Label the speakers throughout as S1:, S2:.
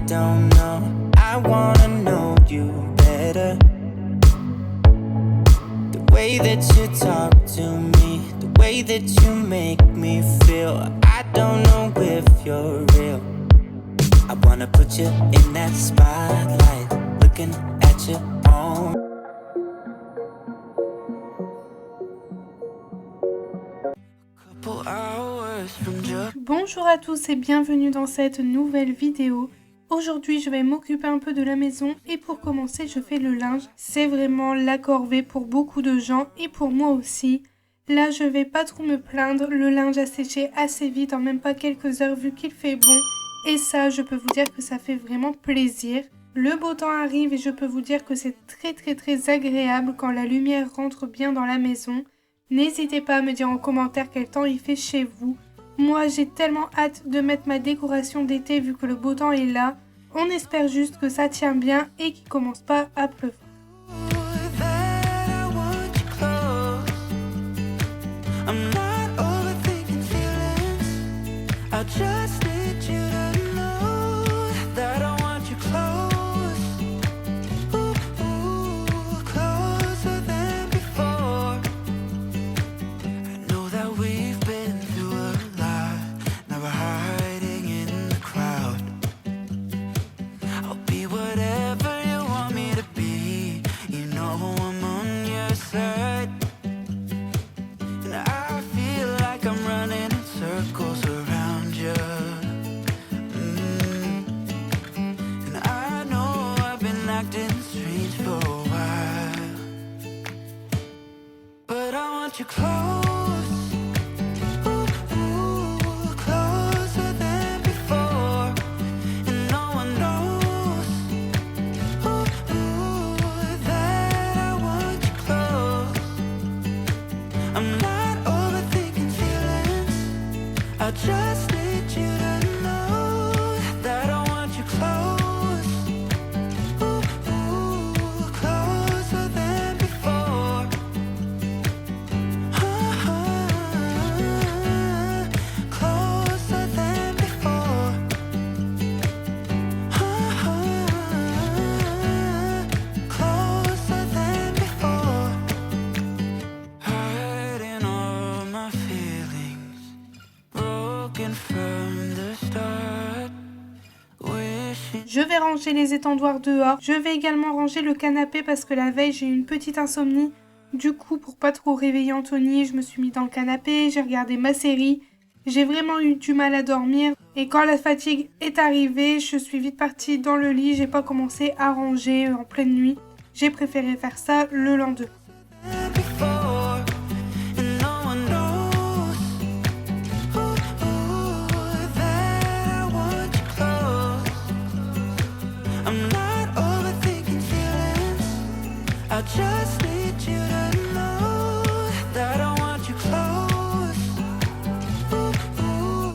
S1: don't know. I wanna know you better. The way that you talk to me, the way that you make me feel. I don't know if you're real. I wanna put you in that spotlight, looking at your own.
S2: Bonjour à tous et bienvenue dans cette nouvelle vidéo. Aujourd'hui je vais m'occuper un peu de la maison et pour commencer je fais le linge. C'est vraiment la corvée pour beaucoup de gens et pour moi aussi. Là je vais pas trop me plaindre, le linge a séché assez vite en même pas quelques heures vu qu'il fait bon. Et ça je peux vous dire que ça fait vraiment plaisir. Le beau temps arrive et je peux vous dire que c'est très agréable quand la lumière rentre bien dans la maison. N'hésitez pas à me dire en commentaire quel temps il fait chez vous. Moi j'ai tellement hâte de mettre ma décoration d'été vu que le beau temps est là. On espère juste que ça tient bien et qu'il commence pas à pleuvoir.
S1: You close, closer than before, and no one knows that I want you close. I'm not overthinking feelings, I just need you to know that I want you close.
S2: Je vais ranger les étendoirs dehors. Je vais également ranger le canapé parce que la veille j'ai eu une petite insomnie. Du coup, pour pas trop réveiller Anthony, je me suis mis dans le canapé, j'ai regardé ma série. J'ai vraiment eu du mal à dormir. Et quand la fatigue est arrivée, je suis vite partie dans le lit. J'ai pas commencé à ranger en pleine nuit. J'ai préféré faire ça le lendemain.
S1: Just need you to know that I want you close.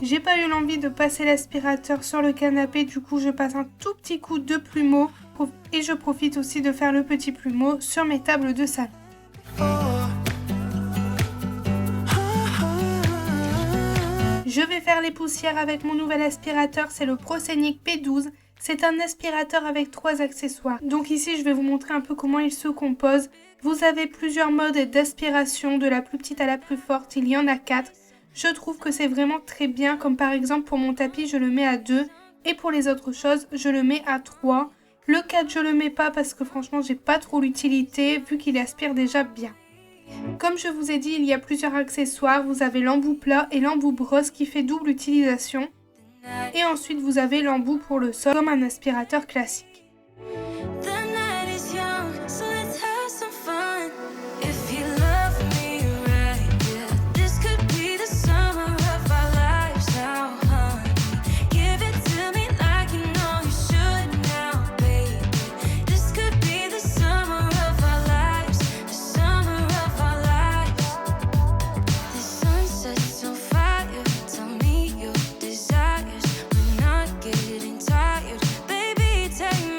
S2: J'ai pas eu l'envie de passer l'aspirateur sur le canapé, du coup je passe un tout petit coup de plumeau et je profite aussi de faire le petit plumeau sur mes tables de salon. Je vais faire les poussières avec mon nouvel aspirateur, c'est le Proscenic P12. C'est un aspirateur avec 3 accessoires. Donc ici, je vais vous montrer un peu comment il se compose. Vous avez plusieurs modes d'aspiration, de la plus petite à la plus forte. Il y en a 4. Je trouve que c'est vraiment très bien, comme par exemple pour mon tapis, je le mets à 2. Et pour les autres choses, je le mets à 3. Le 4, je le mets pas parce que franchement, j'ai pas trop l'utilité vu qu'il aspire déjà bien. Comme je vous ai dit, il y a plusieurs accessoires. Vous avez l'embout plat et l'embout brosse qui fait double utilisation. Et ensuite vous avez l'embout pour le sol comme un aspirateur classique.
S1: Take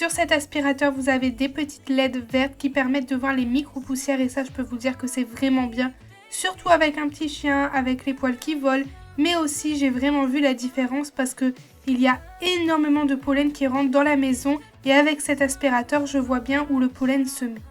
S2: Sur cet aspirateur, vous avez des petites LED vertes qui permettent de voir les micro-poussières et ça, je peux vous dire que c'est vraiment bien. Surtout avec un petit chien, avec les poils qui volent. Mais aussi, j'ai vraiment vu la différence parce que il y a énormément de pollen qui rentre dans la maison. Et avec cet aspirateur, je vois bien où le pollen se met.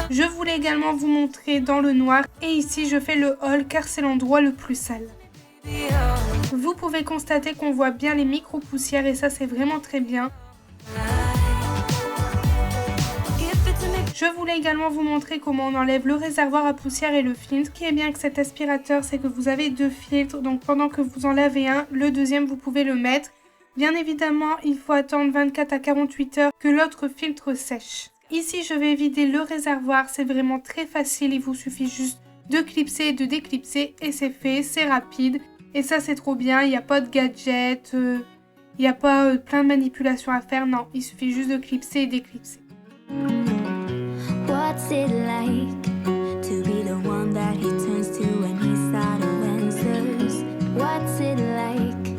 S2: Je voulais également vous montrer dans le noir et ici je fais le haul car c'est l'endroit le plus sale. Vous pouvez constater qu'on voit bien les micro-poussières et ça c'est vraiment très bien. Je voulais également vous montrer comment on enlève le réservoir à poussière et le filtre. Ce qui est bien avec cet aspirateur, c'est que vous avez deux filtres, donc pendant que vous en lavez un, le deuxième vous pouvez le mettre. Bien évidemment, il faut attendre 24 à 48 heures que l'autre filtre sèche. Ici, je vais vider le réservoir, c'est vraiment très facile, il vous suffit juste de clipser et de déclipser et c'est fait, c'est rapide. Et ça, c'est trop bien, il n'y a pas de gadget, il n'y a pas plein de manipulations à faire, non, il suffit juste de clipser et déclipser.
S3: What's it like to be the one that he turns to when he's out of answers? What's it like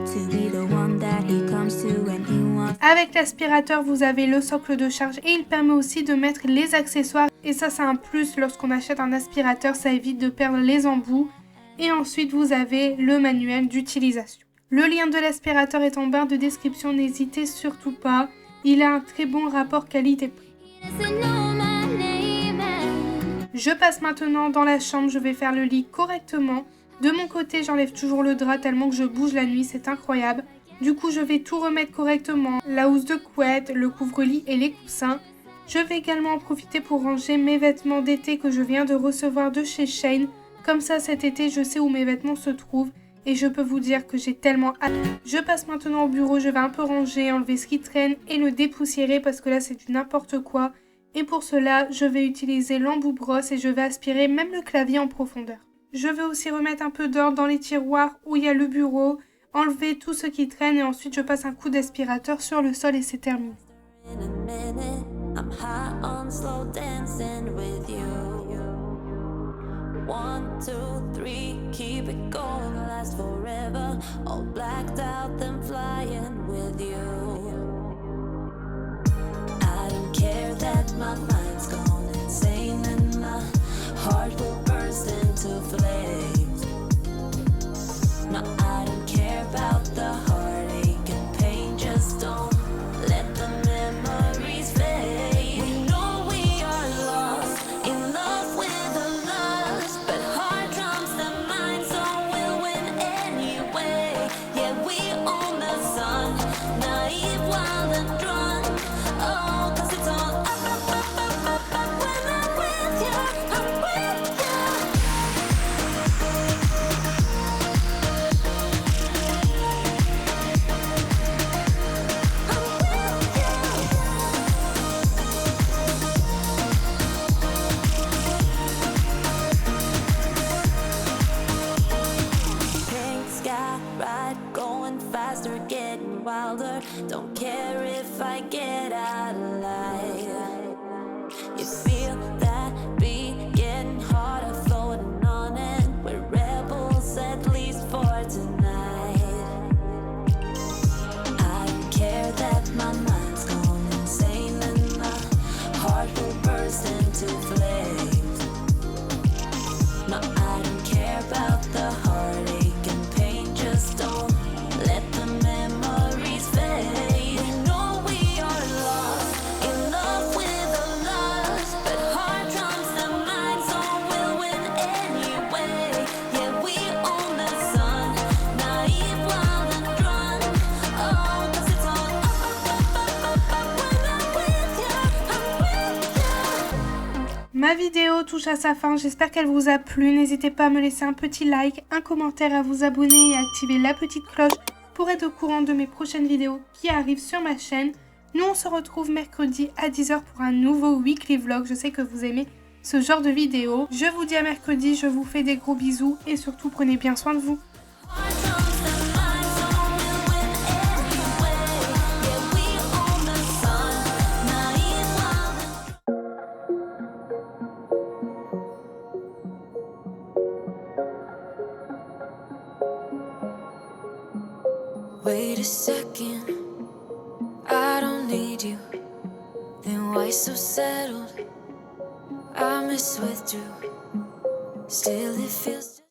S3: to be the one that he comes to when he wants?
S2: Avec l'aspirateur, vous avez le socle de charge et il permet aussi de mettre les accessoires. Et ça, c'est un plus lorsqu'on achète un aspirateur, ça évite de perdre les embouts. Et ensuite, vous avez le manuel d'utilisation. Le lien de l'aspirateur est en barre de description, n'hésitez surtout pas. Il a un très bon rapport qualité-prix. Je passe maintenant dans la chambre, je vais faire le lit correctement. De mon côté, j'enlève toujours le drap tellement que je bouge la nuit, c'est incroyable. Du coup, je vais tout remettre correctement, la housse de couette, le couvre-lit et les coussins. Je vais également en profiter pour ranger mes vêtements d'été que je viens de recevoir de chez Shein. Comme ça, cet été, je sais où mes vêtements se trouvent et je peux vous dire que j'ai tellement hâte. Je passe maintenant au bureau, je vais un peu ranger, enlever ce qui traîne et le dépoussiérer parce que là, c'est du n'importe quoi. Et pour cela, je vais utiliser l'embout brosse et je vais aspirer même le clavier en profondeur. Je vais aussi remettre un peu d'ordre dans les tiroirs où il y a le bureau, enlever tout ce qui traîne et ensuite je passe un coup d'aspirateur sur le sol et c'est terminé.
S3: My mind's gone insane and my heart will burst into flames. No, I don't care about the heartache and pain, just don't let the memories fade. We know we are lost, in love with the lust, but heart drums the mind, so we'll win anyway. Yeah, we own the sun, naive, wild and drunk. Oh, 'cause it's all up. Wilder, don't care if I get out alive. You feel that beat getting harder, floating on it. We're rebels at least for tonight. I don't care that my mind's gone insane and my heart will burst into flames. No, I don't care about the heartache and pain, just don't let the memories fade. We know we are lost,
S2: Ma vidéo touche à sa fin, j'espère qu'elle vous a plu. N'hésitez pas à me laisser un petit like, un commentaire, à vous abonner et à activer la petite cloche pour être au courant de mes prochaines vidéos qui arrivent sur ma chaîne. Nous on se retrouve mercredi à 10 h pour un nouveau weekly vlog. Je sais que vous aimez ce genre de vidéo. Je vous dis à mercredi, je vous fais des gros bisous et surtout prenez bien soin de vous.
S3: Wait a second, I don't need you. Then why so settled? I miss withdrew. Still it feels